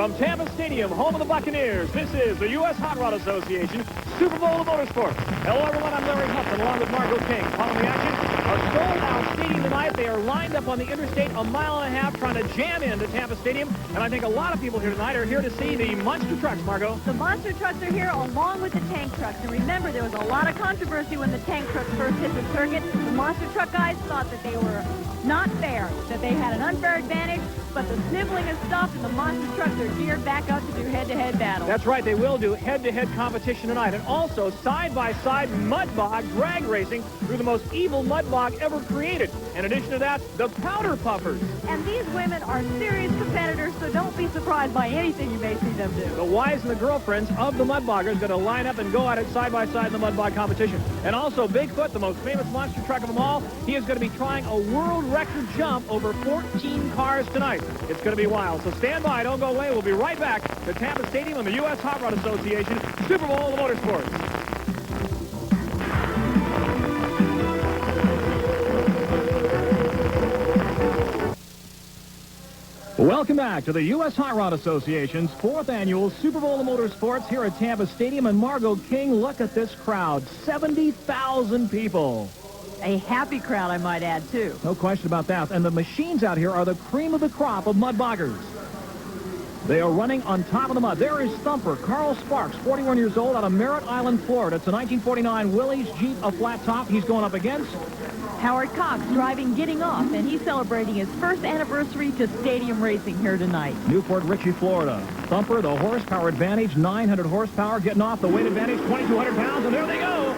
From Tampa Stadium, home of the Buccaneers, this is the U.S. Hot Rod Association Super Bowl of Motorsports. Hello, everyone. I'm Larry Huffman, along with Margot King. Following the action, a sold-out stadium tonight. They are lined up on the interstate a mile and a half trying to jam into Tampa Stadium. And I think a lot of people here tonight are here to see the monster trucks, Margot. The monster trucks are here along with the tank trucks. And remember, there was a lot of controversy when the tank trucks first hit the circuit. The monster truck guys thought that they were not fair, that they had an unfair advantage, but the sniveling has stopped and the monster trucks are geared back up to do head-to-head battles. That's right, they will do head-to-head competition tonight, and also side-by-side mud bog drag racing through the most evil mud bog ever created. In addition to that, the powder puffers. And these women are serious competitors, so don't be surprised by anything you may see them do. The wives and the girlfriends of the mud boggers going to line up and go at it side-by-side in the mud bog competition. And also Bigfoot, the most famous monster truck of them all, he is going to be trying a world record jump over 14 cars tonight. It's going to be wild. So stand by. Don't go away. We'll be right back to Tampa Stadium and the U.S. Hot Rod Association Super Bowl of Motorsports. Welcome back to the U.S. Hot Rod Association's 4th annual Super Bowl of Motorsports here at Tampa Stadium. And Margot King, look at this crowd. 70,000 people. A happy crowd, I might add, too. No question about that. And the machines out here are the cream of the crop of mud boggers. They are running on top of the mud. There is Thumper, Carl Sparks, 41 years old, out of Merritt Island, Florida. It's a 1949 Willys Jeep, a flat top. He's going up against Howard Cox, driving Getting Off, and he's celebrating his first anniversary to stadium racing here tonight. Newport Richey, Florida. Thumper, the horsepower advantage, 900 horsepower. Getting Off, the weight advantage, 2,200 pounds, and there they go.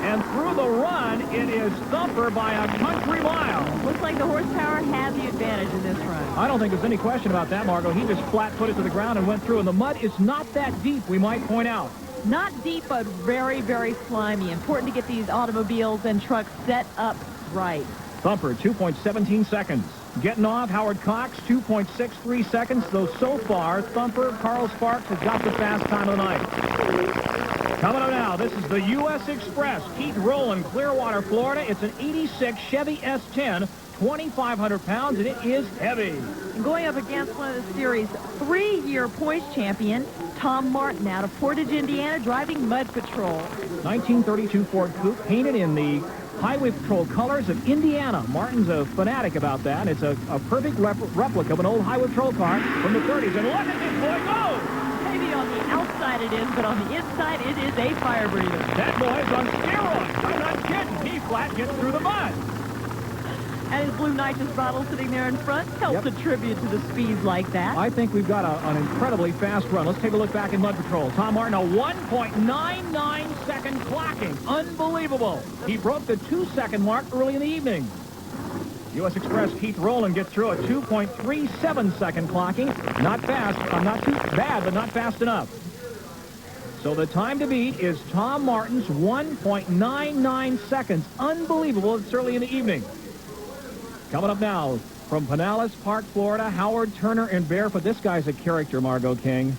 And through the run, it is Thumper by a country mile. Looks like the horsepower has the advantage in this run. I don't think there's any question about that, Margot. He just flat-footed to the ground and went through, and the mud is not that deep, we might point out. Not deep, but very, very slimy. Important to get these automobiles and trucks set up right. Thumper, 2.17 seconds. Getting Off, Howard Cox, 2.63 seconds. Though so far, Thumper, Carl Sparks has got the fast time of the night. Coming up now, this is the U.S. Express. Keith Rowland, Clearwater, Florida. It's an 86 Chevy S10, 2,500 pounds, and it is heavy. And going up against one of the series' 3-year points champion, Tom Martin, out of Portage, Indiana, driving Mud Patrol. 1932 Ford Coupe, painted in the Highway Patrol colors of Indiana. Martin's a fanatic about that. It's a perfect replica of an old Highway Patrol car from the 30s. And look at this boy go! Maybe on the outside it is, but on the inside it is a fire breather. That boy's on steroids. I'm not kidding. He flat gets through the mud. And his blue nitrous bottle sitting there in front helps attribute to the speeds like that. I think we've got an incredibly fast run. Let's take a look back in Mud Patrol. Tom Martin, a 1.99 second clocking. Unbelievable. He broke the 2-second mark early in the evening. U.S. Express Keith Rowland gets through a 2.37 second clocking. Not fast. Not too bad, but not fast enough. So the time to beat is Tom Martin's 1.99 seconds. Unbelievable. It's early in the evening. Coming up now, from Pinellas Park, Florida, Howard Turner in Barefoot. This guy's a character, Margot King.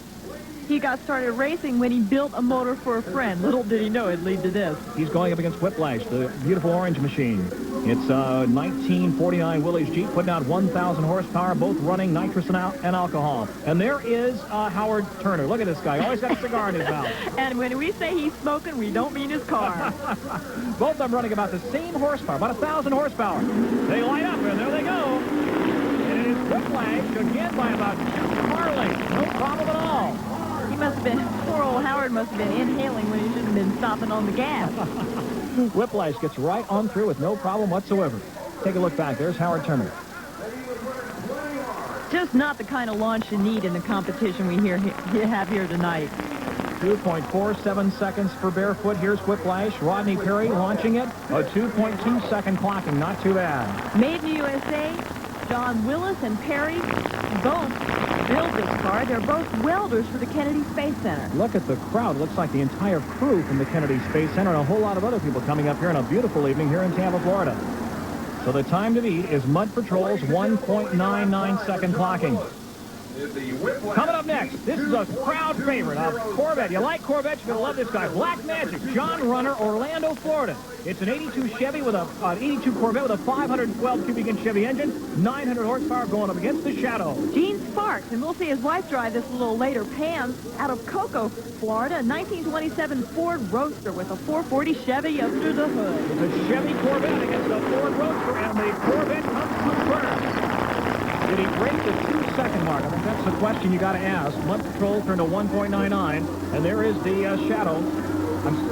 He got started racing when he built a motor for a friend. Little did he know it'd lead to this. He's going up against Whiplash, the beautiful orange machine. It's a 1949 Willys Jeep, putting out 1,000 horsepower, both running nitrous and alcohol. And there is Howard Turner. Look at this guy. Always got a cigar in his mouth. And when we say he's smoking, we don't mean his car. Both of them running about the same horsepower, about 1,000 horsepower. They line up, and there they go. And it is Whiplash, again by about 2 car lengths. No problem at all. He must have been, poor old Howard must have been inhaling when he shouldn't have been stopping on the gas. Whiplash gets right on through with no problem whatsoever. Take a look back. There's Howard Turner. Just not the kind of launch you need in the competition we have here tonight. 2.47 seconds for Barefoot. Here's Whiplash. Rodney Perry launching it. A 2.2 second clocking. Not too bad. Made in the USA. John Willis and Perry both built this car. They're both welders for the Kennedy Space Center. Look at the crowd. It looks like the entire crew from the Kennedy Space Center and a whole lot of other people coming up here on a beautiful evening here in Tampa, Florida. So the time to beat is Mud Patrol's 1.99 second clocking. Coming up next, this is a crowd favorite, a Corvette. You like Corvettes, you're going to love this guy. Black Magic, John Runner, Orlando, Florida. It's an 82 Chevy with an 82 Corvette with a 512 cubic inch Chevy engine, 900 horsepower going up against the Shadow. Gene Sparks, and we'll see his wife drive this a little later. Pam, out of Cocoa, Florida, a 1927 Ford Roadster with a 440 Chevy under the hood. It's a Chevy Corvette against the Ford Roadster, and the Corvette comes through first. Did he break the 2-second mark? I think that's the question you got to ask. Mud Patrol turned to 1.99, and there is the Shadow.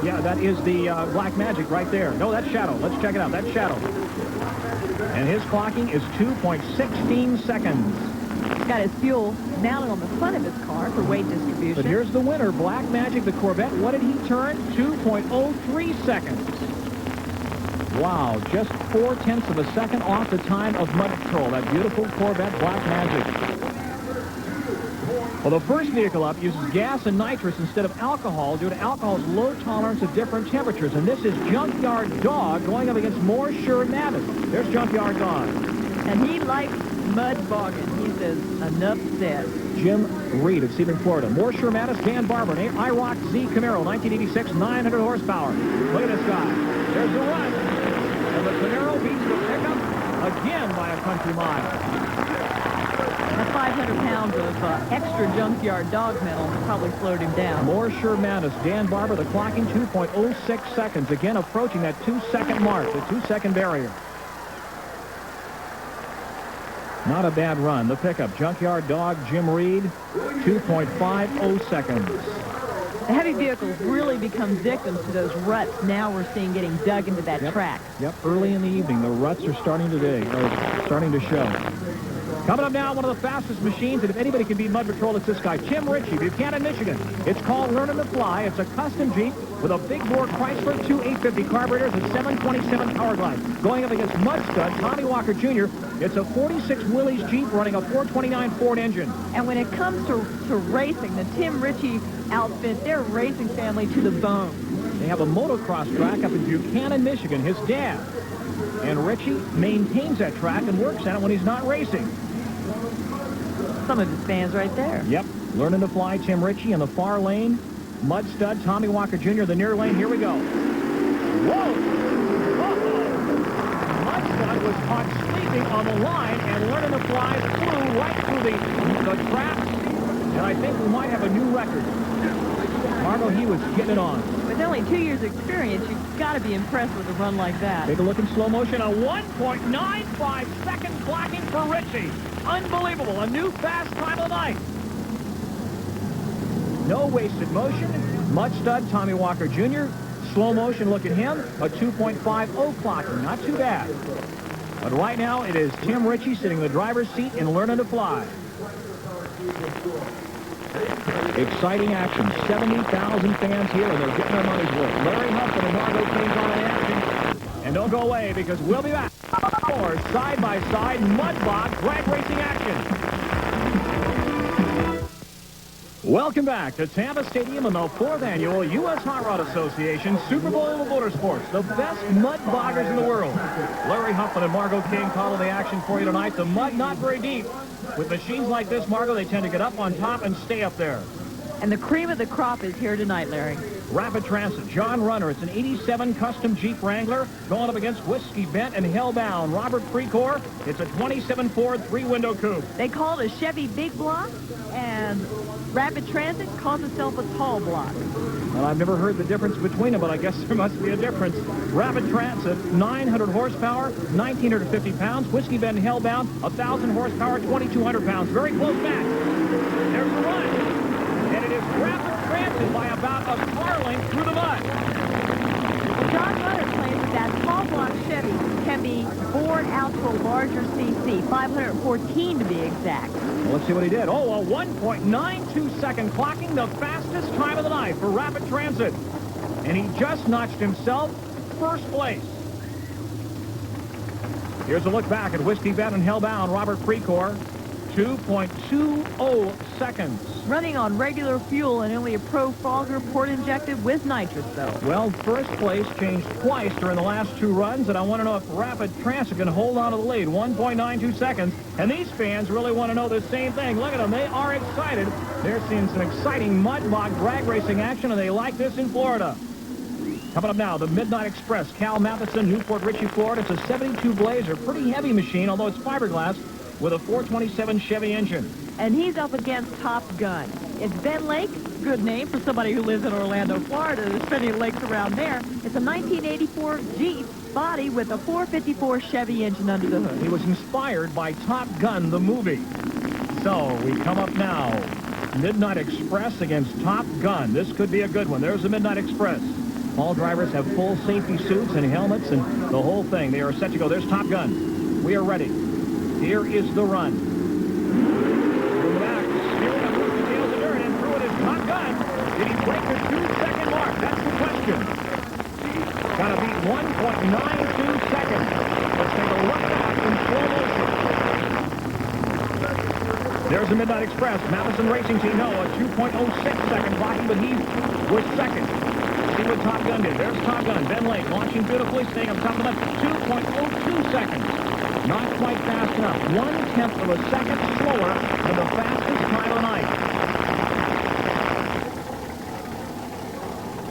Yeah, that is the Black Magic right there. No, that's Shadow. Let's check it out. That's Shadow. And his clocking is 2.16 seconds. He's got his fuel mounted on the front of his car for weight distribution. But here's the winner, Black Magic, the Corvette. What did he turn? 2.03 seconds. Wow, just 0.4 of a second off the time of Mud Patrol. That beautiful Corvette Black Magic. Well, the first vehicle up uses gas and nitrous instead of alcohol due to alcohol's low tolerance at different temperatures. And this is Junkyard Dog going up against More Sure Mavis. There's Junkyard Dog. And he likes mud bogging. He says, enough said. Jim Reed of Sebring, Florida. More Sure Mattis, Dan Barber, an IROC Z Camaro, 1986, 900 horsepower. Look at this guy. There's the run. And the Camaro beats the pickup again by a country mile. That 500 pounds of extra Junkyard Dog metal probably slowed him down. More Sure Mattis, Dan Barber, the clocking 2.06 seconds. Again, approaching that 2-second mark, the 2-second barrier. Not a bad run. The pickup, Junkyard Dog, Jim Reed, 2.50 seconds. The heavy vehicles really become victims to those ruts now we're seeing getting dug into that track. Yep, early in the evening, the ruts are starting to show. Coming up now, one of the fastest machines, and if anybody can beat Mud Patrol, it's this guy, Tim Ritchie, Buchanan, Michigan. It's called Learning to Fly. It's a custom Jeep with a big bore Chrysler, two 850 carburetors, and 727 power glide. Going up against Mud Stud, Tommy Walker Jr., it's a 46 Willys Jeep running a 429 Ford engine. And when it comes to racing, the Tim Ritchie outfit, they're a racing family to the bone. They have a motocross track up in Buchanan, Michigan. His dad and Ritchie maintains that track and works at it when he's not racing. Some of his fans right there. Yep. Learning to Fly, Tim Ritchie in the far lane. Mud Stud, Tommy Walker Jr., the near lane. Here we go. Whoa! Mud Stud was caught sleeping on the line, and Learning to Fly flew right through the traps. And I think we might have a new record. Margot, he was getting it on. With only 2 years experience, you've got to be impressed with a run like that. Take a look in slow motion. A 1.95 second clocking for Ritchie. Unbelievable. A new fast time of the night. No wasted motion. Mud Stud, Tommy Walker Jr. Slow motion, look at him. A 2.50 clocking. Not too bad. But right now, it is Tim Ritchie sitting in the driver's seat and Learning to Fly. Exciting action. 70,000 fans here, and they're getting their money's worth. Larry Huffman and Margot King on in action. And don't go away, because we'll be back. More side-by-side mud bog drag racing action. Welcome back to Tampa Stadium and the 4th annual USHRA Association Super Bowl of Motorsports. The best mud boggers in the world. Larry Huffman and Margot King calling the action for you tonight. The mud not very deep. With machines like this, Margot, they tend to get up on top and stay up there. And the cream of the crop is here tonight, Larry. Rapid Transit, John Runner. It's an 87 custom Jeep Wrangler going up against Whiskey Bent and Hellbound. Robert Precor, it's a 27 Ford 3-window coupe. They call it a Chevy Big Block, and Rapid Transit calls itself a tall block. Well, I've never heard the difference between them, but I guess there must be a difference. Rapid Transit, 900 horsepower, 1,950 pounds. Whiskey Bend and Hellbound, 1,000 horsepower, 2,200 pounds. Very close match. There's the run. And it is Rapid Transit by about a car length through the mud. John Runner claims that tall block Chevy can be bored out to a larger CC, 514 to be exact. Well, let's see what he did. Oh, a 1.92 second clocking, the fastest time of the night for Rapid Transit. And he just notched himself first place. Here's a look back at Whiskey Bent and Hellbound, Robert Precor. 2.20 seconds. Running on regular fuel and only a Pro Fogger port injected with nitrous, though. Well, first place changed twice during the last 2 runs, and I want to know if Rapid Transit can hold on to the lead. 1.92 seconds, and these fans really want to know the same thing. Look at them. They are excited. They're seeing some exciting mud bog drag racing action, and they like this in Florida. Coming up now, the Midnight Express, Cal Matheson, Newport Richey, Florida. It's a 72 Blazer, pretty heavy machine, although it's fiberglass, with a 427 Chevy engine. And he's up against Top Gun. It's Ben Lake, good name for somebody who lives in Orlando, Florida. There's plenty of lakes around there. It's a 1984 Jeep body with a 454 Chevy engine under the hood. He was inspired by Top Gun, the movie. So we come up now. Midnight Express against Top Gun. This could be a good one. There's the Midnight Express. All drivers have full safety suits and helmets and the whole thing. They are set to go. There's Top Gun. We are ready. Here is the run. From the back, steering up through the tails of dirt, and through it is Top Gun. Did he break the 2-second mark? That's the question. Got to beat 1.92 seconds. Let's take a look back in slow motion. There's the Midnight Express. Matheson Racing Team, no, a 2.06 second blocking, but he was second. See what Top Gun did. There's Top Gun. Ben Lake launching beautifully, staying up top of the 2.02 seconds. Not quite fast enough. 1/10 of a second slower than the fastest time of the night.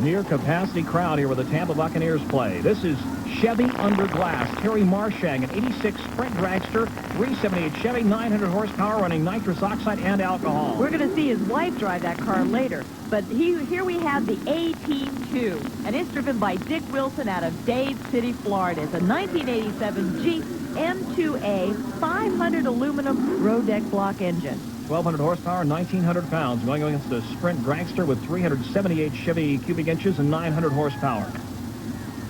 Near capacity crowd here with the Tampa Buccaneers play. This is Chevy under glass. Terry Marshang, an 86 Sprint dragster, 378 Chevy, 900 horsepower, running nitrous oxide and alcohol. We're going to see his wife drive that car later. But here we have the A-Team 2, and it's driven by Dick Wilson out of Dade City, Florida. It's a 1987 Jeep M2A 500 aluminum road deck block engine. 1,200 horsepower, 1,900 pounds, going against the Sprint dragster with 378 Chevy cubic inches and 900 horsepower.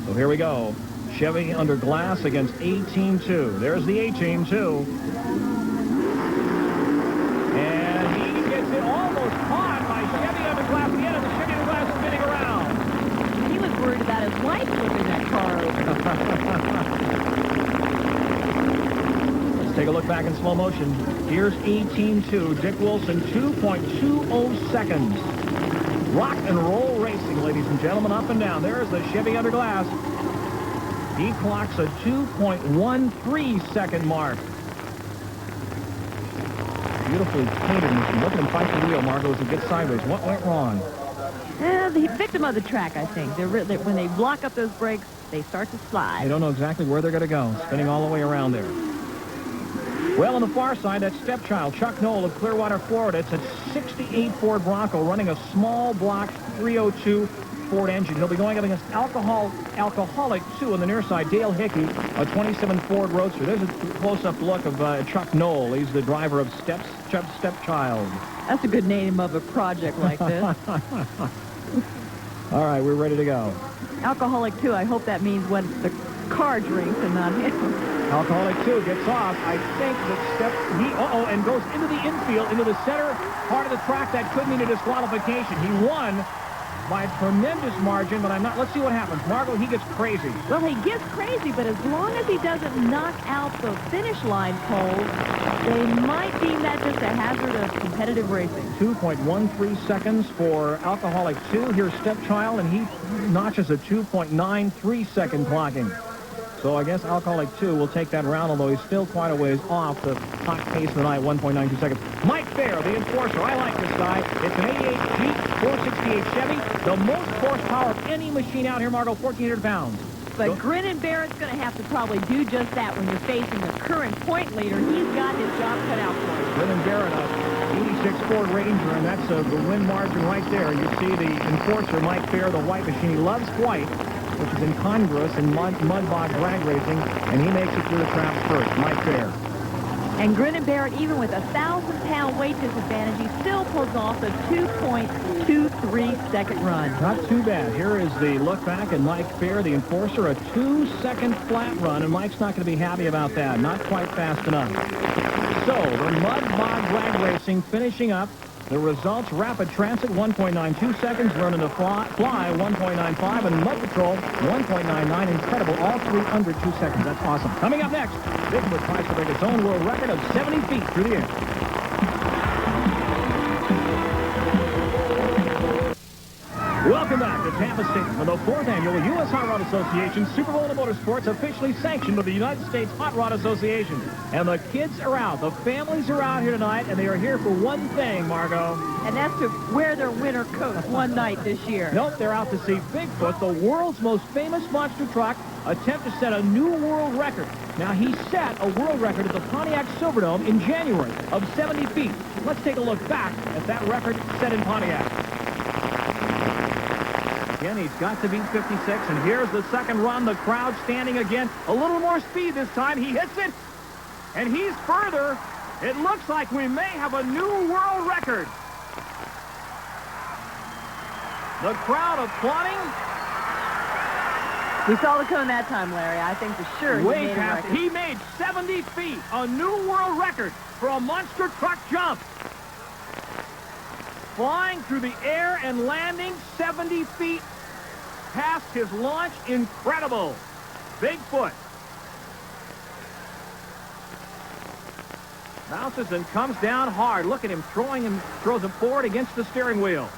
So here we go. Chevy under glass against A-Team 2. There's the A-Team 2. And he gets it almost caught by Chevy under glass. The end of the Chevy under glass spinning around. He was worried about his wife flipping that car over. Let's take a look back in slow motion. Here's A-Team 2. Dick Wilson, 2.20 seconds. Rock and roll racing, ladies and gentlemen, up and down. There's the Chevy under glass. He clocks a 2.13 second mark. Beautifully painted machine. Look at him fight the wheel, Margot, as it gets sideways. What went wrong? The victim of the track, I think. When they block up those brakes, they start to slide. They don't know exactly where they're going to go, spinning all the way around there. Well, on the far side, that stepchild, Chuck Knoll of Clearwater, Florida. It's a 68 Ford Bronco running a small block 302 Ford engine. He'll be going up against Alcoholic 2 on the near side, Dale Hickey, a 27 Ford Roadster. There's a close-up look of Chuck Knoll. He's the driver of Stepchild. That's a good name of a project like this. All right, we're ready to go. Alcoholic 2, I hope that means when the car drinks and not him. Alcoholic 2 gets off. I think that and goes into the infield, into the center part of the track. That could mean a disqualification. He won by a tremendous margin, but let's see what happens. Margot, he gets crazy. Well, he gets crazy, but as long as he doesn't knock out the finish line poles, they might deem that just a hazard of competitive racing. 2.13 seconds for Alcoholic 2. Here's Stepchild, and he notches a 2.93 second clocking. So I guess Alcoholic 2 will take that round, although he's still quite a ways off the hot pace of the night, 1.92 seconds. Mike Fair, the enforcer. I like this guy. It's an 88 Jeep, 468 Chevy. The most horsepower of any machine out here, Margot, 1,400 pounds. But Grin and Barrett's going to have to probably do just that when you're facing the current point leader. He's got his job cut out for him. Grin and Barrett, a 86 Ford Ranger, and that's the win margin right there. You see the enforcer, Mike Fair, the white machine. He loves white, which is incongruous in mud bog drag racing, and he makes it through the traps first, Mike Fair. And Grin and Barrett, even with a 1,000-pound weight disadvantage, he still pulls off a 2.23 second run. Not too bad. Here is the look back at Mike Fair, the enforcer, a 2-second flat run, and Mike's not going to be happy about that. Not quite fast enough. So, the mud bog drag racing finishing up. The results, Rapid Transit, 1.92 seconds. Learning to Fly, 1.95. And Mud Patrol, 1.99. Incredible. All three under 2 seconds. That's awesome. Coming up next, Bigfoot tries to break its own world record of 70 feet through the air. Welcome back to Tampa Stadium for the 4th annual U.S. Hot Rod Association Super Bowl of Motorsports, officially sanctioned by the United States Hot Rod Association. And the kids are out. The families are out here tonight, and they are here for one thing, Margot. And that's to wear their winter coats one night this year. Nope, they're out to see Bigfoot, the world's most famous monster truck, attempt to set a new world record. Now, he set a world record at the Pontiac Silverdome in January of 70 feet. Let's take a look back at that record set in Pontiac. Again, he's got to beat 56, and here's the second run. The crowd standing again. A little more speed this time. He hits it, and he's further. It looks like we may have a new world record. The crowd applauding. We saw the cone that time, Larry. I think for sure Way past. He made 70 feet, a new world record for a monster truck jump. Flying through the air and landing 70 feet past his launch. Incredible. Bigfoot. Bounces and comes down hard. Look at him throwing him, throws it forward against the steering wheel.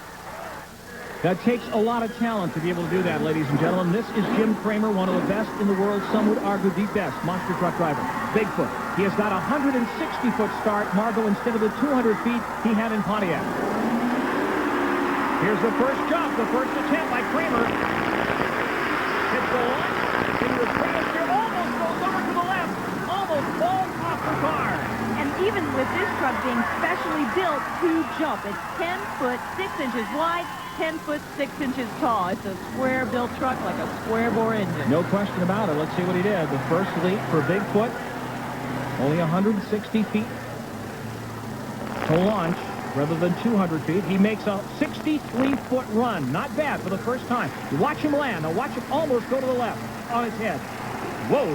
That takes a lot of talent to be able to do that, ladies and gentlemen. This is Jim Kramer, one of the best in the world. Some would argue the best monster truck driver. Bigfoot. He has got a 160-foot start, Margot, instead of the 200 feet he had in Pontiac. Here's the first jump, the first attempt by Kramer. Hits the launch, into the trail here, almost goes over to the left, almost falls off the car. And even with this truck being specially built to jump, it's 10 foot 6 inches wide, 10 foot 6 inches tall. It's a square-built truck like a square-bore engine. No question about it. Let's see what he did. The first leap for Bigfoot, only 160 feet to launch rather than 200 feet. He makes a 63-foot run. Not bad for the first time. You watch him land. Now watch him almost go to the left on his head. Whoa.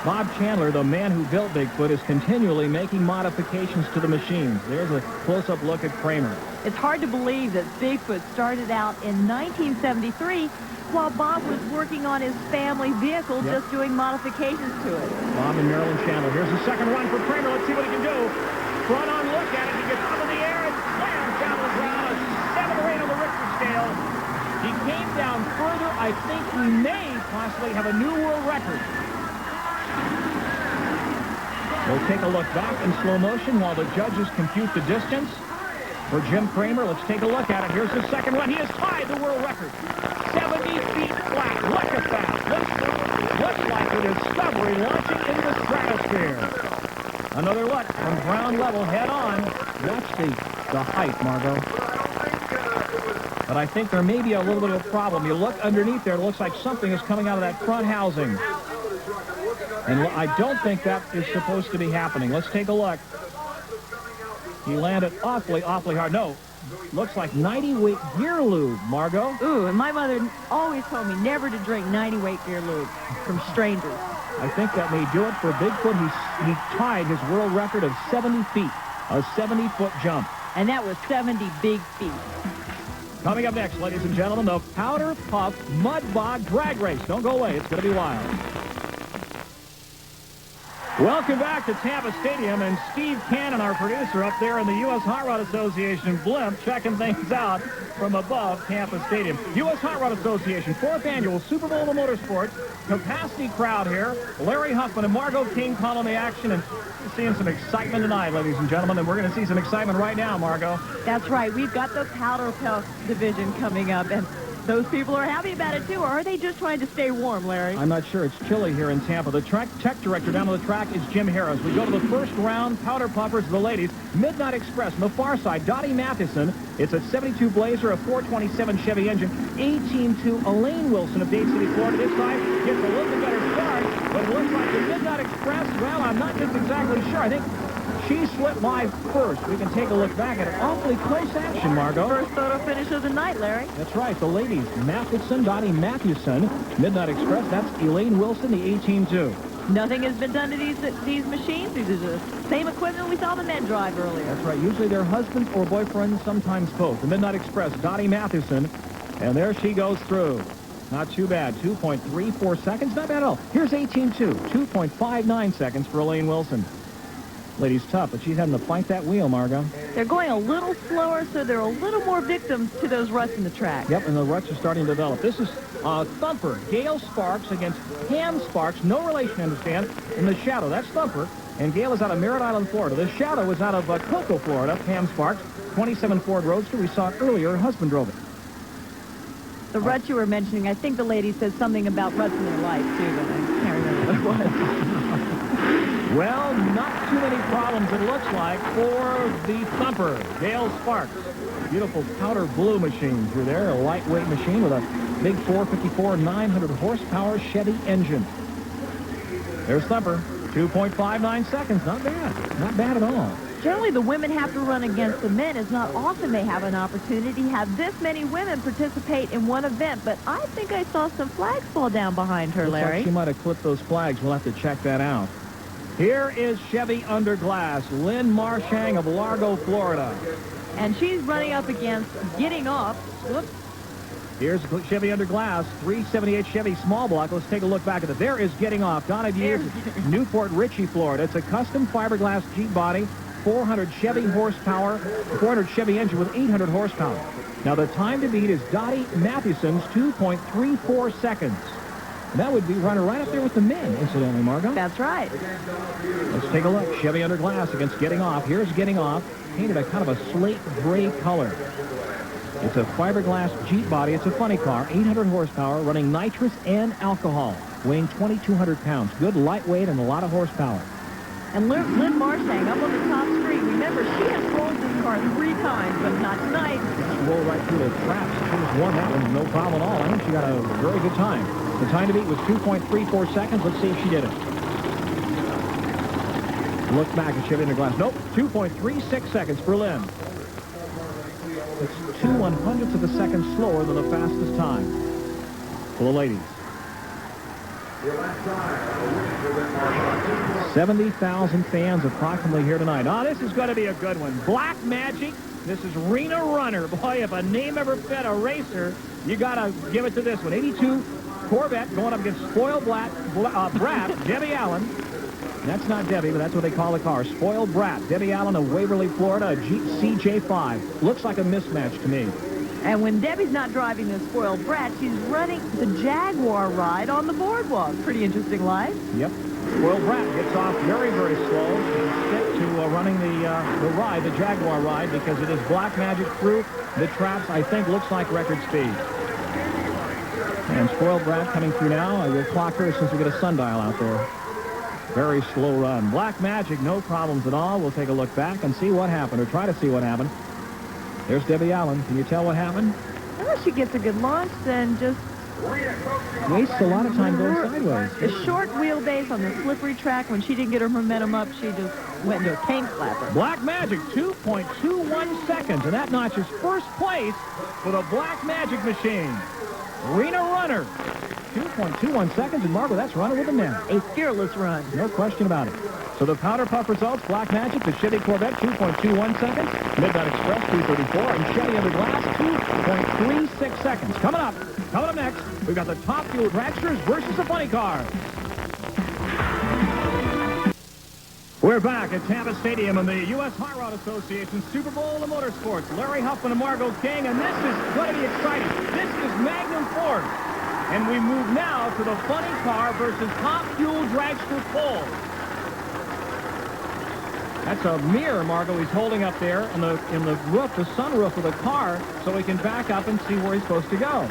Bob Chandler, the man who built Bigfoot, is continually making modifications to the machines. There's a close-up look at Kramer. It's hard to believe that Bigfoot started out in 1973 while Bob was working on his family vehicle, just doing modifications to it. Bob and Marilyn Chandler. Here's the second run for Kramer. Let's see what he can do. Front on look at it. He gets up in the air and slams down to the ground. A 7 or 8 on the Richter scale. He came down further. I think we may possibly have a new world record. We'll take a look back in slow motion while the judges compute the distance. For Jim Kramer, let's take a look at it. Here's the second run. He has tied the world record. 70 feet flat. Look at that. Looks like a discovery launching into the stratosphere. Another look from ground level head on. That's the height, Margot. But I think there may be a little bit of a problem. You look underneath there, it looks like something is coming out of that front housing. And I don't think that is supposed to be happening. Let's take a look. He landed awfully hard. No, looks like 90-weight gear lube, Margot. Ooh, and my mother always told me never to drink 90-weight gear lube from strangers. I think that may do it for Bigfoot. He tied his world record of 70 feet, a 70-foot jump. And that was 70 big feet. Coming up next, ladies and gentlemen, the Powder Puff Mud Bog Drag Race. Don't go away. It's going to be wild. Welcome back to Tampa Stadium, and Steve Cannon, our producer, up there in the U.S. Hot Rod Association blimp, checking things out from above Tampa Stadium. U.S. Hot Rod Association, 4th annual Super Bowl of Motorsports. Capacity crowd here. Larry Huffman and Margot King calling the action, and seeing some excitement tonight, ladies and gentlemen, and we're going to see some excitement right now, Margot. That's right. We've got the Powder Puff division coming up, and those people are happy about it, too, or are they just trying to stay warm, Larry? I'm not sure. It's chilly here in Tampa. The track tech director down on the track is Jim Harris. We go to the first round. Powder Puffers, the ladies. Midnight Express on the far side. Dottie Matheson. It's a 72 Blazer, a 427 Chevy engine. 18-2 Elaine Wilson of Dade City, Florida. This time gets a little bit better start, but it looks like the Midnight Express, well, I'm not just exactly sure. I think she slipped by first. We can take a look back at it. Awfully close action, Margot. First photo finish of the night, Larry. That's right. The ladies, Matheson, Dottie Matheson, Midnight Express. That's Elaine Wilson, the 18-2. Nothing has been done to these machines. These are the same equipment we saw the men drive earlier. That's right. Usually they're husbands or boyfriends, sometimes both. The Midnight Express, Dottie Matheson, and there she goes through. Not too bad. 2.34 seconds. Not bad at all. Here's 18-2. 2.59 seconds for Elaine Wilson. Lady's tough, but she's having to fight that wheel, Margot. They're going a little slower, so they're a little more victims to those ruts in the track. Yep, and the ruts are starting to develop. This is Thumper, Gail Sparks against Pam Sparks. No relation, I understand, in the Shadow. That's Thumper, and Gail is out of Merritt Island, Florida. The Shadow is out of Cocoa, Florida. Pam Sparks, 27 Ford Roadster. We saw it earlier. Her husband drove it. The ruts you were mentioning, I think the lady said something about ruts in their life, too, but I can't remember what it was. Well, not too many problems, it looks like, for the Thumper, Gail Sparks. Beautiful powder blue machine through there, a lightweight machine with a big 454, 900 horsepower Chevy engine. There's Thumper, 2.59 seconds. Not bad. Not bad at all. Generally, the women have to run against the men. It's not often they have an opportunity to have this many women participate in one event, but I think I saw some flags fall down behind her, Looks Larry. like she might have clipped those flags. We'll have to check that out. Here is Chevy Under Glass, Lynn Marshang of Largo, Florida. And she's running up against Getting Off. Whoops. Here's Chevy Under Glass, 378 Chevy small block. Let's take a look back at it. There is Getting Off. Donna Diaz, Newport Richey, Florida. It's a custom fiberglass Jeep body, 400 Chevy horsepower, 400 Chevy engine with 800 horsepower. Now the time to beat is Dottie Mathewson's 2.34 seconds. And that would be running right up there with the men, incidentally, Margot. That's right. Let's take a look. Chevy Under Glass against Getting Off. Here's Getting Off, painted a kind of a slate gray color. It's a fiberglass Jeep body. It's a funny car, 800 horsepower, running nitrous and alcohol, weighing 2,200 pounds. Good lightweight and a lot of horsepower. And Lynn Marshang up on the top screen. Remember, she has rolled this car 3 times, but not tonight. She rolled right through the traps. She just won that one, no problem at all. I think she got a very good time. The time to beat was 2.34 seconds. Let's see if she did it. Look back at Chevy Under Glass. Nope, 2.36 seconds for Lynn. It's 2/100ths of a second slower than the fastest time for the ladies. 70,000 fans approximately here tonight. Oh, this is going to be a good one. Black Magic. This is Rena Runner. Boy, if a name ever fit a racer, you got to give it to this one. 82 Corvette going up against Spoiled Brat, Debbie Allen. That's not Debbie, but that's what they call the car. Spoiled Brat. Debbie Allen of Waverly, Florida, a Jeep CJ5. Looks like a mismatch to me. And when Debbie's not driving the Spoiled Brat, she's running the Jaguar ride on the boardwalk. Pretty interesting life. Yep. Spoiled Brat gets off very, very slow to stick to running the ride, the Jaguar ride, because it is Black Magic through the traps. I think looks like record speed. And Spoiled Brat coming through now. I will clock her since we get a sundial out there. Very slow run. Black Magic, no problems at all. We'll take a look back and see what happened, or try to see what happened. There's Debbie Allen. Can you tell what happened? Well, she gets a good launch, then just wastes a lot of time going sideways. The short wheelbase on the slippery track, when she didn't get her momentum up, she just went into a tank slapper. Black Magic, 2.21 seconds, and that notches first place for the Black Magic machine. Rena Runner, 2.21 seconds, and Margot, that's runner with the men. A fearless run. No question about it. So the Powder Puff results, Black Magic, the Chevy Corvette, 2.21 seconds, Midnight Express, 2.34, and Chevy Under Glass, 2.36 seconds. Coming up next, we've got the Top Fuel dragsters versus the funny car. We're back at Tampa Stadium in the USHRA Association Super Bowl of Motorsports. Larry Huffman and Margot King, and this is going to be exciting. This is Magnum Force. And we move now to the funny car versus Top Fuel dragster pole. That's a mirror, Margot, he's holding up there in the roof, the sunroof of the car, so he can back up and see where he's supposed to go.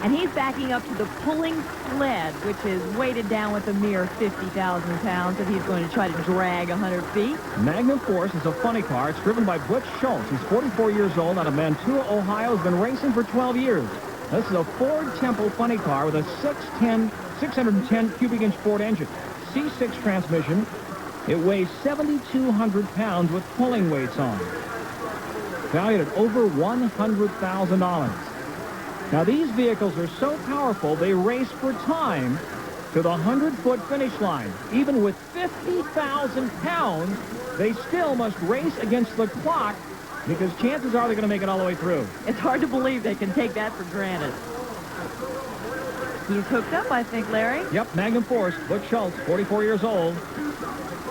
And he's backing up to the pulling sled, which is weighted down with a mere 50,000 pounds that he's going to try to drag 100 feet. Magnum Force is a funny car. It's driven by Butch Schultz. He's 44 years old, out of Mantua, Ohio. Has been racing for 12 years. This is a Ford Temple funny car with a 610 cubic inch Ford engine. C6 transmission. It weighs 7,200 pounds with pulling weights on. Valued at over $100,000. Now, these vehicles are so powerful, they race for time to the 100-foot finish line. Even with 50,000 pounds, they still must race against the clock because chances are they're going to make it all the way through. It's hard to believe they can take that for granted. He's hooked up, I think, Larry. Yep, Magnum Force, Butch Schultz, 44 years old.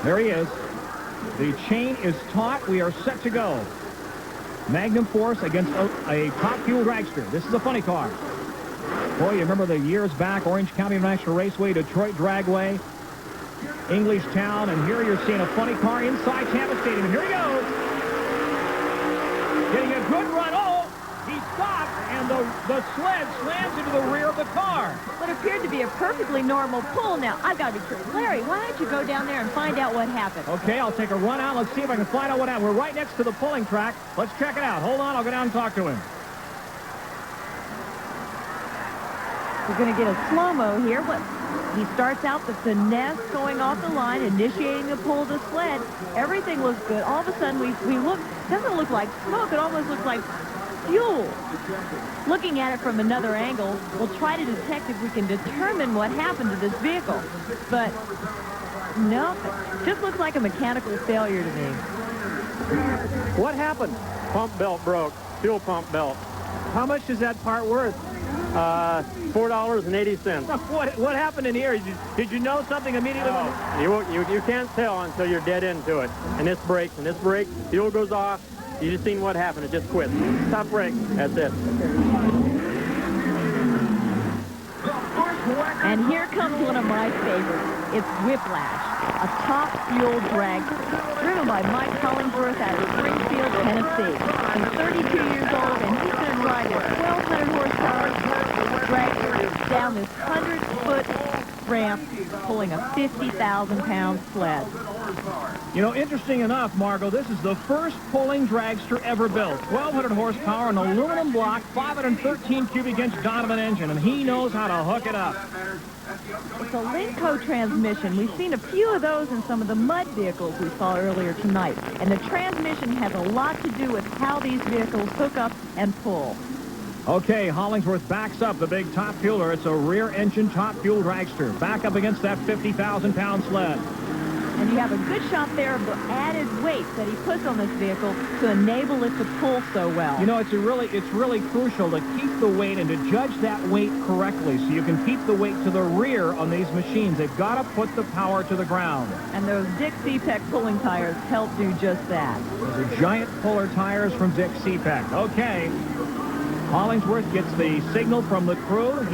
There he is. The chain is taut. We are set to go. Magnum Force against a top fuel dragster. This is a funny car. Boy, you remember the years back, Orange County International Raceway, Detroit Dragway, English Town, and here you're seeing a funny car inside Tampa Stadium. And here he goes. Getting a good run. Oh, he stops, and the sled slams into the rear of the car. What appeared to be a perfectly normal pull. Now, I've got to be curious. Larry, why don't you go down there and find out what happened? Okay, I'll take a run out. Let's see if I can find out what happened. We're right next to the pulling track. Let's check it out. Hold on, I'll go down and talk to him. We're going to get a slow-mo here. He starts out the finesse going off the line, initiating the pull of the sled. Everything looks good. All of a sudden, we look, doesn't look like smoke. It almost looks like fuel. Looking at it from another angle, we'll try to detect if we can determine what happened to this vehicle. But no, it just looks like a mechanical failure to me. What happened? Pump belt broke. Fuel pump belt. How much is that part worth? $4.80. What happened in here? Did you know something immediately? You can't tell until you're dead into it. And this breaks, fuel goes off. You just seen what happened. It just quit. Stop brake. That's it. And here comes one of my favorites. It's Whiplash, a top fuel drag driven by Mike Collingsworth out of Springfield, Tennessee. He's 32 years old, and he's going to ride a 1,200 horsepower drag down this 100-foot ramp, pulling a 50,000-pound sled. You know, interesting enough, Margot, this is the first pulling dragster ever built. 1,200 horsepower, an aluminum block, 513 cubic inch Donovan engine, and he knows how to hook it up. It's a Linco transmission. We've seen a few of those in some of the mud vehicles we saw earlier tonight. And the transmission has a lot to do with how these vehicles hook up and pull. Okay, Hollingsworth backs up the big top fueler. It's a rear engine top fuel dragster. Back up against that 50,000-pound sled. And you have a good shot there of the added weight that he puts on this vehicle to enable it to pull so well. You know, it's really crucial to keep the weight and to judge that weight correctly so you can keep the weight to the rear on these machines. They've got to put the power to the ground. And those Dick Cepek pulling tires help do just that. Those are giant puller tires from Dick Cepek. Okay. Hollingsworth gets the signal from the crew.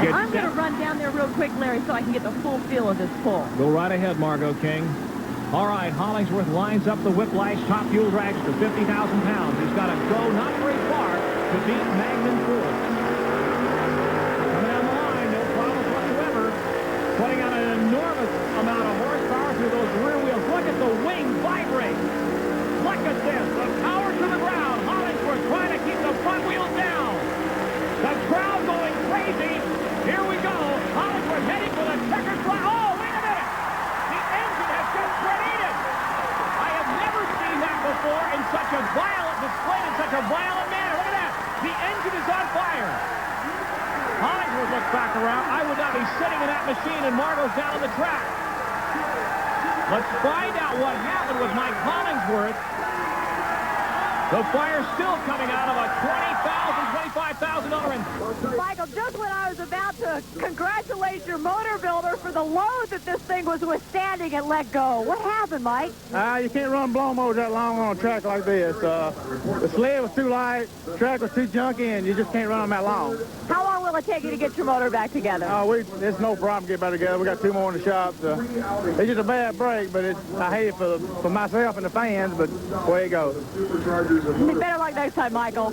I'm going to run down there real quick, Larry, so I can get the full feel of this pull. Go right ahead, Margot King. All right, Hollingsworth lines up the Whiplash top fuel dragster, 50,000 pounds. He's got to go not very far to beat Magnum Force. Coming down the line, no problems whatsoever. Putting out an enormous amount of horsepower through those rear wheels. Look at the wing vibrate. Look at this. The power to the ground. Hollingsworth trying to keep the front wheels down. The crowd going crazy. Here we go. Hollingsworth heading for the checkered flag. Oh, wait a minute. The engine has just grenaded. I have never seen that before in such a violent, displayed in such a violent manner. Look at that. The engine is on fire. Hollingsworth looks back around. I would not be sitting in that machine, and Margot's down on the track. Let's find out what happened with Mike Hollingsworth. The fire's still coming out of a $25,000 engine. Michael, just when I was about to congratulate your motor builder for the load that this thing was withstanding, it let go. What happened, Mike? You can't run blow motors that long on a track like this. The sled was too light, the track was too junky, and you just can't run them that long. How long will it take you to get your motor back together? It's no problem to get back together. We got 2 more in the shop. So it's just a bad break, but I hate it for myself and the fans, but the way it goes. Better luck next time, Michael.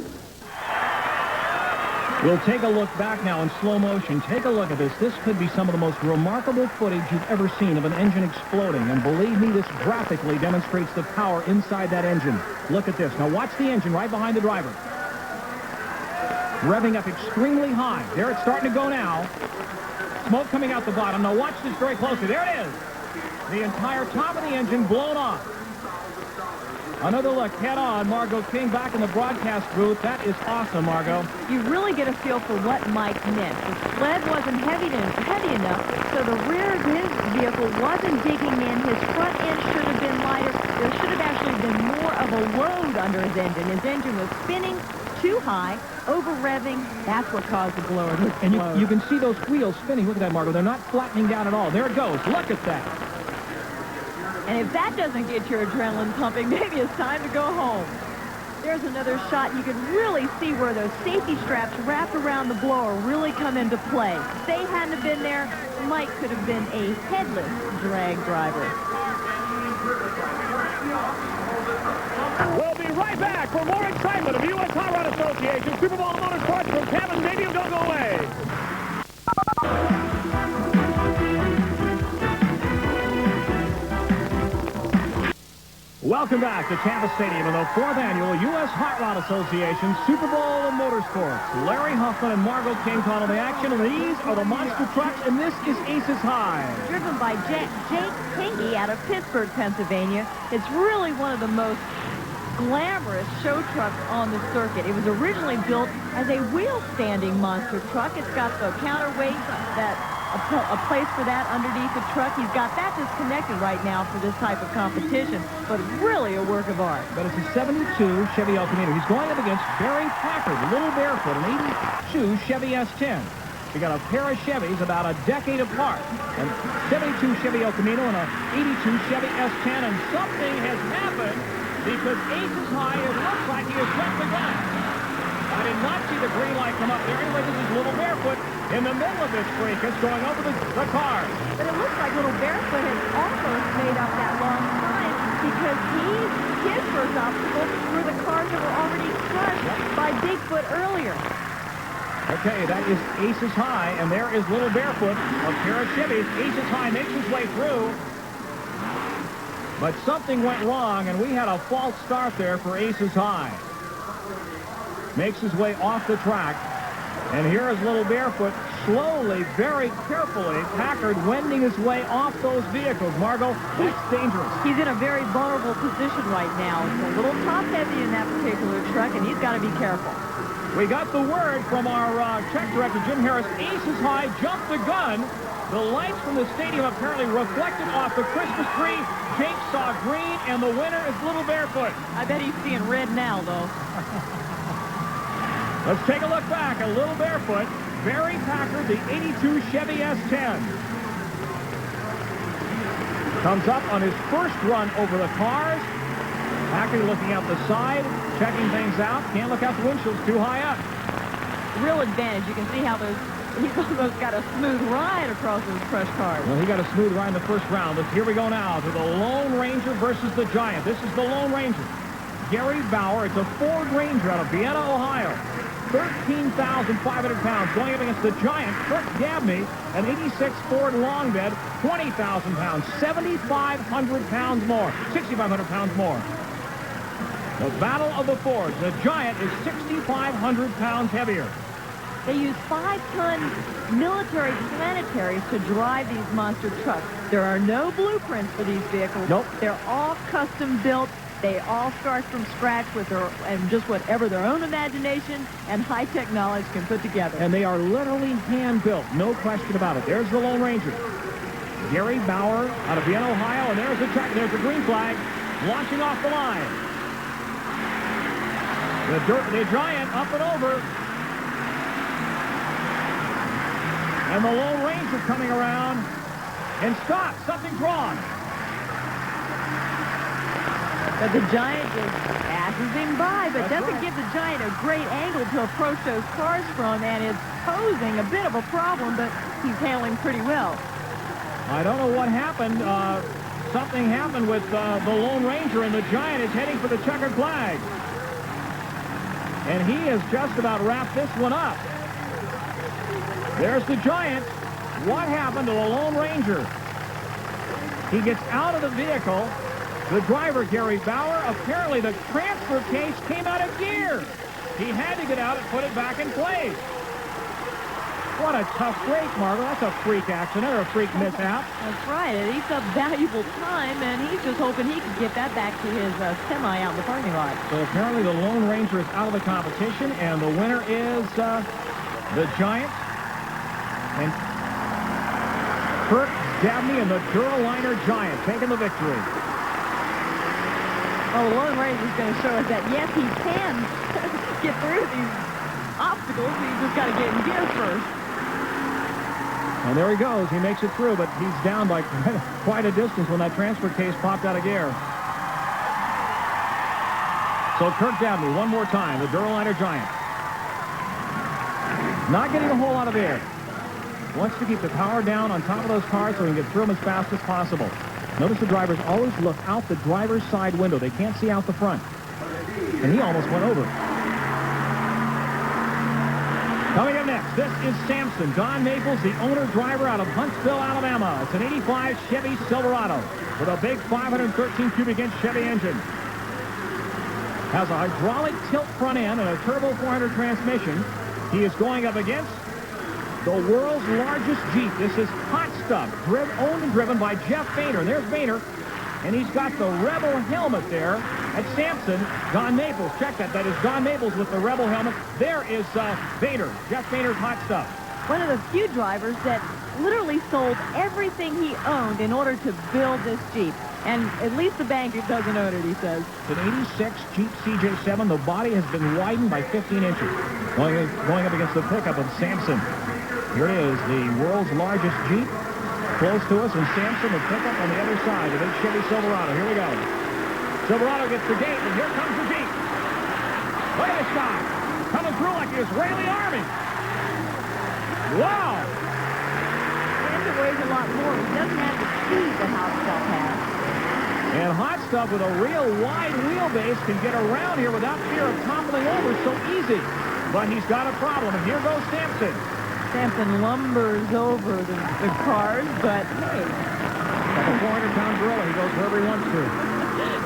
We'll take a look back now in slow motion. Take a look at this. This could be some of the most remarkable footage you've ever seen of an engine exploding. And believe me, this graphically demonstrates the power inside that engine. Look at this. Now watch the engine right behind the driver. Revving up extremely high. There it's starting to go now. Smoke coming out the bottom. Now watch this very closely. There it is. The entire top of the engine blown off. Another look head-on. Margot King back in the broadcast booth. That is awesome, Margot. You really get a feel for what Mike meant. The sled wasn't heavy enough, so the rear of his vehicle wasn't digging in. His front end should have been lighter. There should have actually been more of a load under his engine. His engine was spinning too high, over-revving. That's what caused the blower to explode. And you can see those wheels spinning. Look at that, Margot. They're not flattening down at all. There it goes. Look at that. And if that doesn't get your adrenaline pumping, maybe it's time to go home. There's another shot. You can really see where those safety straps wrapped around the blower really come into play. If they hadn't have been there, Mike could have been a headless drag driver. We'll be right back for more excitement of USHRA Association Super Bowl Motorsports from Tampa Stadium. Don't go away. Welcome back to Tampa Stadium in the 4th annual U.S. Hot Rod Association Super Bowl of Motorsports. Larry Huffman and Margot King call the action, and these are the monster trucks, and this is Aces High. Driven by Jake Hingy out of Pittsburgh, Pennsylvania. It's really one of the most glamorous show trucks on the circuit. It was originally built as a wheel-standing monster truck. It's got the counterweight, a place for that underneath the truck. He's got that disconnected right now for this type of competition, but really a work of art. But it's a 72 Chevy El Camino. He's going up against Barry Packard, Little Barefoot, an 82 Chevy S10. We got a pair of Chevys about a decade apart, and 72 Chevy El Camino and a 82 Chevy S10, and something has happened because Aces High, it looks like he has jumped the gun. I did not see the green light come up there. Anyway, this is Little Barefoot in the middle of this freak. It's going over the car. But it looks like Little Barefoot has almost made up that long time because his first obstacle were the cars that were already crushed by Bigfoot earlier. Okay, that is Aces High, and there is Little Barefoot, a pair of Chevys. Aces High makes his way through. But something went wrong, and we had a false start there for Aces High. Makes his way off the track. And here is Little Barefoot, slowly, very carefully, Packard wending his way off those vehicles. Margot, that's dangerous. He's in a very vulnerable position right now. It's a little top-heavy in that particular truck, and he's got to be careful. We got the word from our check director, Jim Harris. Aces High jumped the gun. The lights from the stadium apparently reflected off the Christmas tree. Jake saw green, and the winner is Little Barefoot. I bet he's seeing red now, though. Let's take a look back at Little Barefoot. Barry Packard, the 82 Chevy S10. Comes up on his first run over the cars. Packard looking out the side, checking things out. Can't look out the windshield's too high up. Real advantage. You can see how he's almost got a smooth ride across those crushed cars. Well, he got a smooth ride in the first round. But here we go now to the Lone Ranger versus the Giant. This is the Lone Ranger. Gary Bauer. It's a Ford Ranger out of Vienna, Ohio. 13,500 pounds. Going up against the Giant, Kirk Dabney, an 86 Ford Long Bed, 20,000 pounds. 7,500 pounds more. 6,500 pounds more. The Battle of the Fords. The Giant is 6,500 pounds heavier. They use 5-ton military planetaries to drive these monster trucks. There are no blueprints for these vehicles. Nope. They're all custom built. They all start from scratch with just whatever their own imagination and high-tech knowledge can put together. And they are literally hand-built, no question about it. There's the Lone Ranger. Gary Bauer out of Vienna, Ohio, and there's the track. There's the green flag launching off the line. The Giant up and over. And the Lone Ranger coming around and stop. Something's wrong. But the Giant just passes him by, but That's doesn't right. give the Giant a great angle to approach those cars from, and it's posing a bit of a problem, but he's handling pretty well. I don't know what happened. Something happened with the Lone Ranger, and the Giant is heading for the checkered flag. And he has just about wrapped this one up. There's the Giant. What happened to the Lone Ranger? He gets out of the vehicle. The driver, Gary Bauer, apparently the transfer case came out of gear. He had to get out and put it back in place. What a tough break, Margot. That's a freak accident or a freak mishap. That's right. It eats up valuable time, and he's just hoping he can get that back to his semi out in the parking lot. So apparently the Lone Ranger is out of the competition, and the winner is the Giant. And Kirk Dabney and the Duraliner Giant taking the victory. Well, the Lone Ranger is going to show us that, yes, he can get through these obstacles. He's just got to get in gear first. And there he goes. He makes it through, but he's down by quite a distance when that transfer case popped out of gear. So Kirk Dabney, one more time, the Duraliner Giant. Not getting a whole lot of air. Wants to keep the power down on top of those cars so he can get through them as fast as possible. Notice the drivers always look out the driver's side window. They can't see out the front. And he almost went over. Coming up next, this is Sampson. Don Maples, the owner-driver out of Huntsville, Alabama. It's an 85 Chevy Silverado with a big 513 cubic inch Chevy engine. Has a hydraulic tilt front end and a turbo 400 transmission. He is going up against the world's largest Jeep. This is Hot Stuff, owned and driven by Jeff Boehner. There's Boehner, and he's got the Rebel helmet there at Sampson. Don Maples, check that. That is Don Maples with the Rebel helmet. There is Boehner, Jeff Boehner's Hot Stuff. One of the few drivers that literally sold everything he owned in order to build this Jeep. And at least the banker doesn't own it, he says. It's an 86 Jeep CJ7. The body has been widened by 15 inches. Going up against the pickup of Sampson. Here it is, the world's largest Jeep. Close to us, and Sampson will pick up on the other side. The big Chevy Silverado. Here we go. Silverado gets the gate, and here comes the Jeep. Look at this guy. Coming through like the Israeli army. Wow. Sampson weighs a lot more. He doesn't have the speed that Hot Stuff has. And Hot Stuff with a real wide wheelbase can get around here without fear of toppling over so easy. But he's got a problem, and here goes Sampson. Sampson lumbers over the cars, but hey. Like a 400-pound gorilla, he goes wherever he wants to.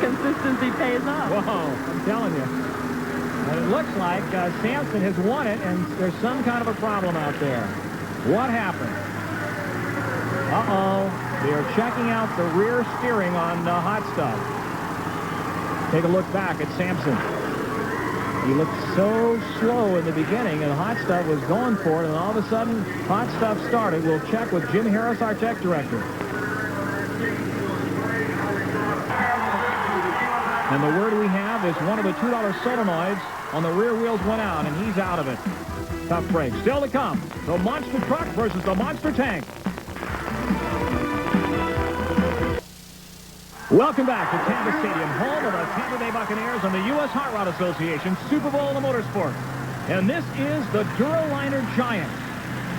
Consistency pays off. Whoa, I'm telling you. And it looks like Sampson has won it, and there's some kind of a problem out there. What happened? Uh-oh. They're checking out the rear steering on Hot Stuff. Take a look back at Sampson. He looked so slow in the beginning, and Hot Stuff was going for it, and all of a sudden, Hot Stuff started. We'll check with Jim Harris, our tech director. And the word we have is one of the $2 solenoids on the rear wheels went out, and he's out of it. Tough break. Still to come, the monster truck versus the monster tank. Welcome back to Tampa Stadium, home of the Tampa Bay Buccaneers and the USHRA Association Super Bowl in the motorsport. And this is the Duraliner Giant.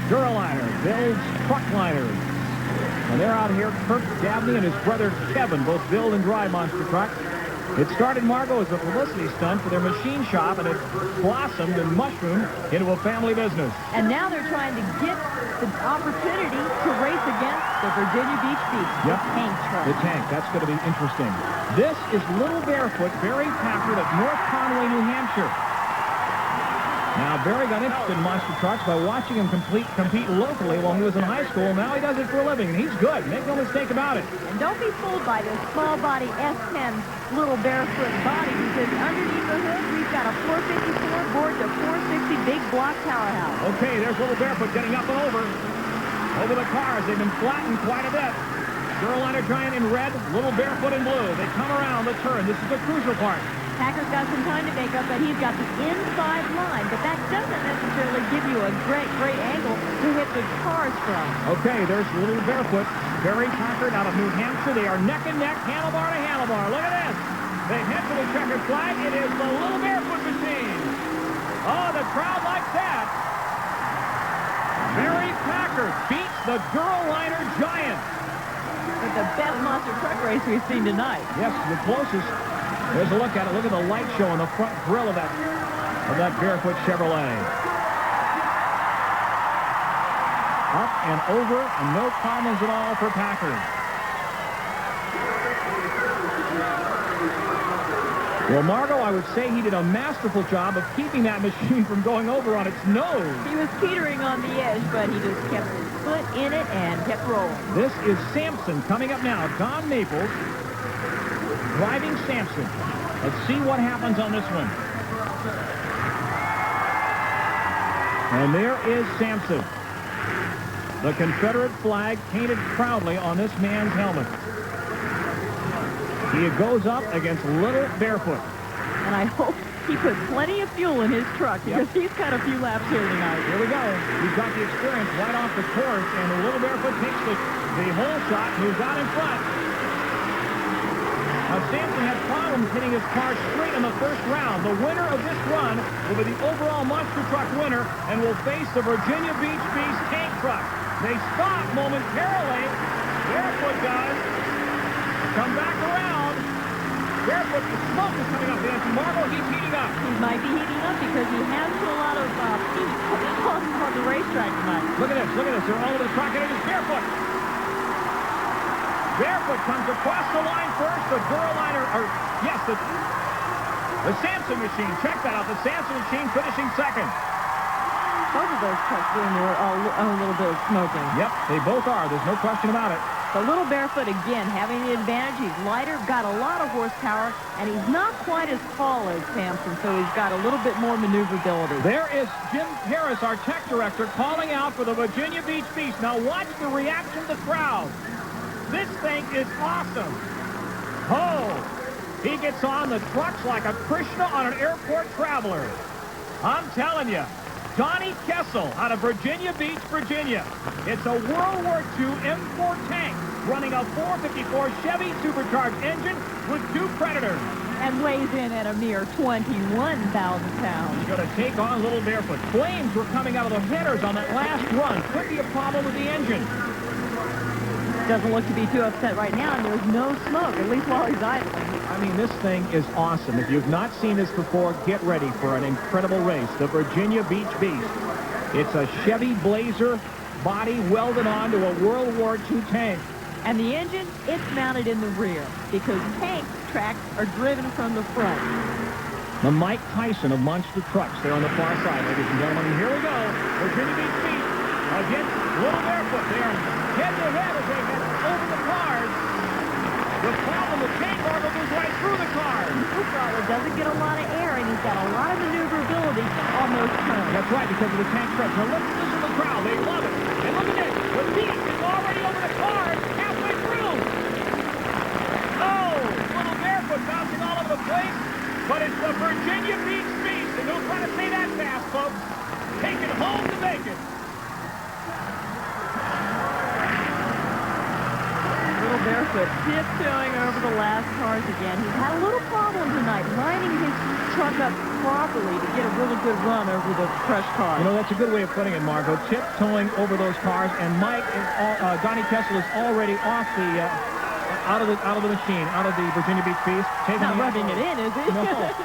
Duraliner builds truck liners. And they're out here, Kirk Dabney and his brother Kevin both build and drive monster trucks. It started, Margot, as a publicity stunt for their machine shop, and it blossomed and mushroomed into a family business. And now they're trying to get the opportunity to race against the Virginia Beach Beast, the tank truck. The tank, that's going to be interesting. This is Little Barefoot, Barry Packard of North Conway, New Hampshire. Now, Barry got interested in monster trucks by watching him compete locally while he was in high school. Now he does it for a living, and he's good. Make no mistake about it. And don't be fooled by this small body S10 Little Barefoot body, because underneath the hood, we've got a 454 board to 460 big block powerhouse. Okay, there's Little Barefoot getting up and over the cars. They've been flattened quite a bit. Duraliner Giant in red, Little Barefoot in blue. They come around the turn. This is the crucial part. Packer's got some time to make up, but he's got the inside line, but that doesn't necessarily give you a great angle to hit the cars from. Okay, there's Little Barefoot, Barry Packard out of New Hampshire. They are neck and neck, handlebar to handlebar. Look at this. They head for the checkered flag. It is the Little Barefoot machine. Oh, the crowd likes that. Barry Packard beats the Duraliner Giant. But the best monster truck race we've seen tonight. Yes, the closest. There's a look at it. Look at the light show on the front grille of that Barefoot Chevrolet. Up and over, and no problems at all for Packard. Well, Margot, I would say he did a masterful job of keeping that machine from going over on its nose. He was teetering on the edge, but he just kept his foot in it and kept rolling. This is Sampson coming up now. Don Maples driving Sampson. Let's see what happens on this one. And there is Sampson. The Confederate flag painted proudly on this man's helmet. He goes up against Little Barefoot. And I hope He put plenty of fuel in his truck because he's got a few laps here tonight. Here we go. He's got the experience right off the course, and the Little Barefoot takes the hole shot, moves out in front. Now, Sampson had problems hitting his car straight in the first round. The winner of this run will be the overall monster truck winner and will face the Virginia Beach Beast tank truck. They stop momentarily. Barefoot does. Come back around. Barefoot, the smoke is coming up, Nancy. Margot, he's heating up. He might be heating up because he has put a lot of heat on the racetrack tonight. Look at this. Look at this. They're all over the truck, and it is Barefoot. Barefoot comes across the line first. The Duraliner, or yes, the Sampson machine. Check that out. The Sampson machine finishing second. Both of those trucks doing a little bit of smoking. Yep, they both are. There's no question about it. The Little Barefoot, again, having the advantage. He's lighter, got a lot of horsepower, and he's not quite as tall as Sampson, so he's got a little bit more maneuverability. There is Jim Harris, our tech director, calling out for the Virginia Beach Beast. Now watch the reaction of the crowd. This thing is awesome. Oh, he gets on the trucks like a Krishna on an airport traveler. I'm telling you. Donnie Kessel out of Virginia Beach, Virginia. It's a World War II M4 tank running a 454 Chevy supercharged engine with two Predators. And weighs in at a mere 21,000 pounds. He's going to take on Little Barefoot. Flames were coming out of the headers on that last run. Could be a problem with the engine. Doesn't look to be too upset right now, and there's no smoke, at least while he's idling. I mean, this thing is awesome. If you've not seen this before, get ready for an incredible race. The Virginia Beach Beast. It's a Chevy Blazer body welded onto a World War II tank. And the engine, it's mounted in the rear, because tank tracks are driven from the front. The Mike Tyson of Monster Trucks there on the far side, ladies and gentlemen. And here we go. Virginia Beach Beast against Little Barefoot. They are head-to-head as they get over the cars. The problem, the tank Margot goes right through the cars. It doesn't get a lot of air, and he's got a lot of maneuverability on those turns. That's right, because of the tank trucks. Now listen to the crowd. They love it. And look at this. The Beast is already over the cars halfway through. Oh, Little Barefoot bouncing all over the place. But it's the Virginia Beach Beast. And don't try to say that fast, folks. Take it home to bacon. Little Barefoot tiptoeing over the last cars again. He's had a little problem tonight, lining his truck up properly to get a really good run over the crushed cars. You know, that's a good way of putting it, Margot. Tiptoeing over those cars, and Mike, Donnie Kessel is already off the, out of the machine, out of the Virginia Beach Beast. Not rubbing it in, is he?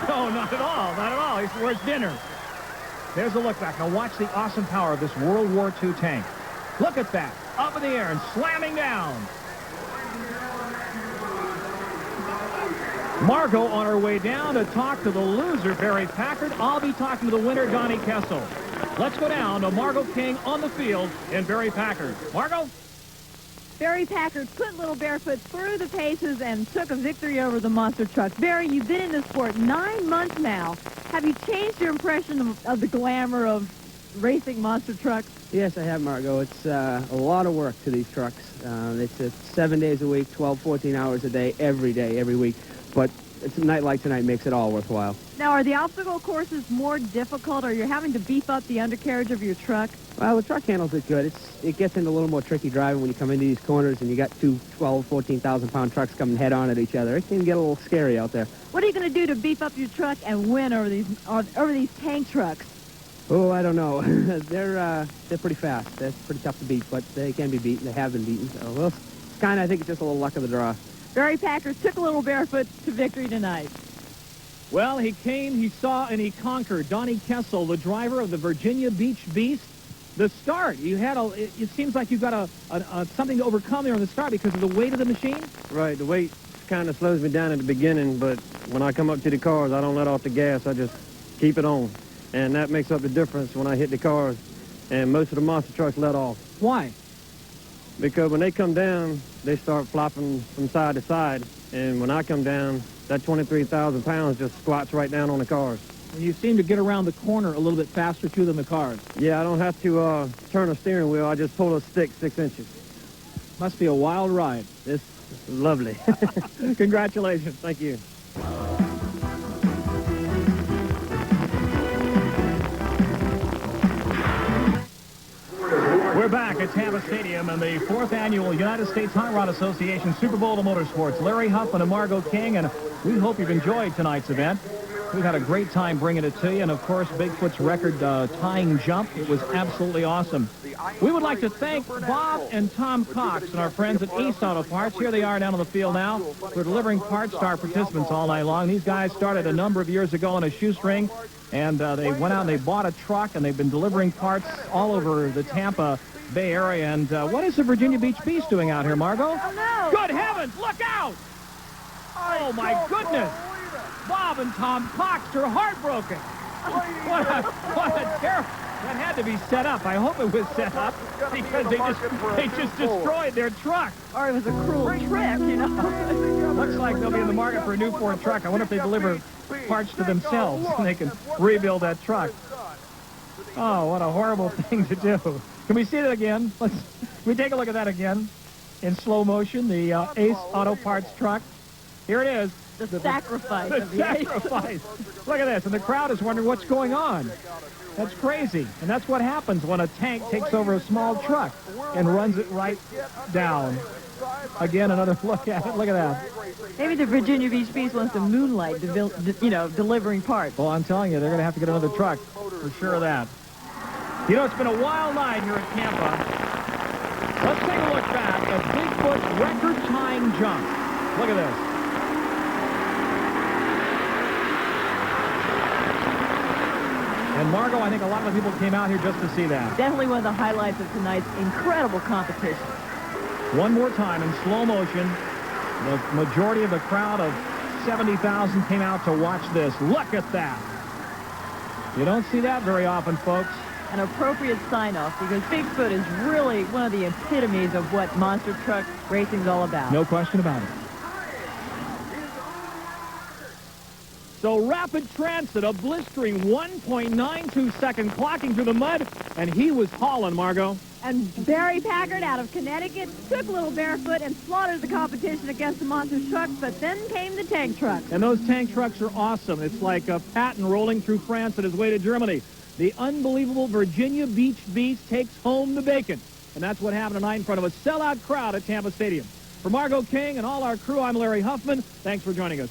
No, not at all, not at all. He's where's dinner. There's a look back. Now watch the awesome power of this World War II tank. Look at that, up in the air and slamming down. Margot on her way down to talk to the loser, Barry Packard. I'll be talking to the winner, Donnie Kessel. Let's go down to Margot King on the field in Barry Packard. Margot? Barry Packard put Little Barefoot through the paces and took a victory over the monster truck. Barry, you've been in the sport 9 months now. Have you changed your impression of the glamour of racing monster trucks? Yes, I have, Margot. It's a lot of work to these trucks. It's 7 days a week, 12, 14 hours a day, every week. But a night like tonight makes it all worthwhile. Now, are the obstacle courses more difficult, or you're having to beef up the undercarriage of your truck? Well, the truck handles it good. It gets into a little more tricky driving when you come into these corners and you got two 12, 14,000-pound trucks coming head-on at each other. It can get a little scary out there. What are you going to do to beef up your truck and win over these tank trucks? Oh, I don't know. They're pretty fast. They're pretty tough to beat, but they can be beaten. They have been beaten. So, well, it's kind of, I think, it's just a little luck of the draw. Barry Packard took a Little Barefoot to victory tonight. Well, he came, he saw, and he conquered. Donnie Kessel, the driver of the Virginia Beach Beast. The start, you had it seems like you've got something to overcome there in the start because of the weight of the machine. Right, the weight kind of slows me down at the beginning, but when I come up to the cars, I don't let off the gas. I just keep it on, and that makes up the difference when I hit the cars. And most of the monster trucks let off. Why? Because when they come down, they start flopping from side to side, and when I come down, that 23,000 pounds just squats right down on the cars. And you seem to get around the corner a little bit faster, too, than the cars. Yeah, I don't have to turn a steering wheel. I just pull a stick 6 inches. Must be a wild ride. It's lovely. Congratulations. Thank you. We're back at Tampa Stadium in the 4th Annual United States Hot Rod Association Super Bowl of Motorsports. Larry Huffman and Margot King, and we hope you've enjoyed tonight's event. We've had a great time bringing it to you, and of course, Bigfoot's record tying jump was absolutely awesome. We would like to thank Bob and Tom Cox and our friends at Ace Auto Parts. Here they are down on the field now. We're delivering parts to our participants all night long. These guys started a number of years ago on a shoestring, and they went out and they bought a truck, and they've been delivering parts all over the Tampa Bay Area. And what is the Virginia Beach Beast doing out here, Margot? Oh, no. Good heavens, look out! Oh, my goodness! Bob and Tom Cox are heartbroken. What a terrible... That had to be set up. I hope it was set up because they just destroyed their truck. Or it was a cruel trick, you know. Looks like they'll be in the market for a new Ford truck. I wonder if they deliver parts to themselves and they can rebuild that truck. Oh, what a horrible thing to do. Can we see it again? Can we take a look at that again in slow motion, the Ace Auto Parts truck? Here it is. The sacrifice. The sacrifice. Look at this. And the crowd is wondering what's going on. That's crazy. And that's what happens when a tank takes over a small truck and runs it right down. Again, another look at it. Look at that. Maybe the Virginia Beach Beast wants to moonlight, delivering parts. Well, I'm telling you, they're going to have to get another truck for sure of that. You know, it's been a wild night here at Tampa. Let's take a look back at Bigfoot's record-tying jump. Look at this. And Margot, I think a lot of the people came out here just to see that. Definitely one of the highlights of tonight's incredible competition. One more time in slow motion. The majority of the crowd of 70,000 came out to watch this. Look at that. You don't see that very often, folks. An appropriate sign-off because Bigfoot is really one of the epitomes of what monster truck racing is all about. No question about it. So Rapid Transit, a blistering 1.92 second clocking through the mud, and he was hauling, Margot. And Barry Packard out of Connecticut took Little Barefoot and slaughtered the competition against the monster trucks, but then came the tank trucks. And those tank trucks are awesome. It's like a Patton rolling through France on his way to Germany. The unbelievable Virginia Beach Beast takes home the bacon. And that's what happened tonight in front of a sellout crowd at Tampa Stadium. For Margot King and all our crew, I'm Larry Huffman. Thanks for joining us.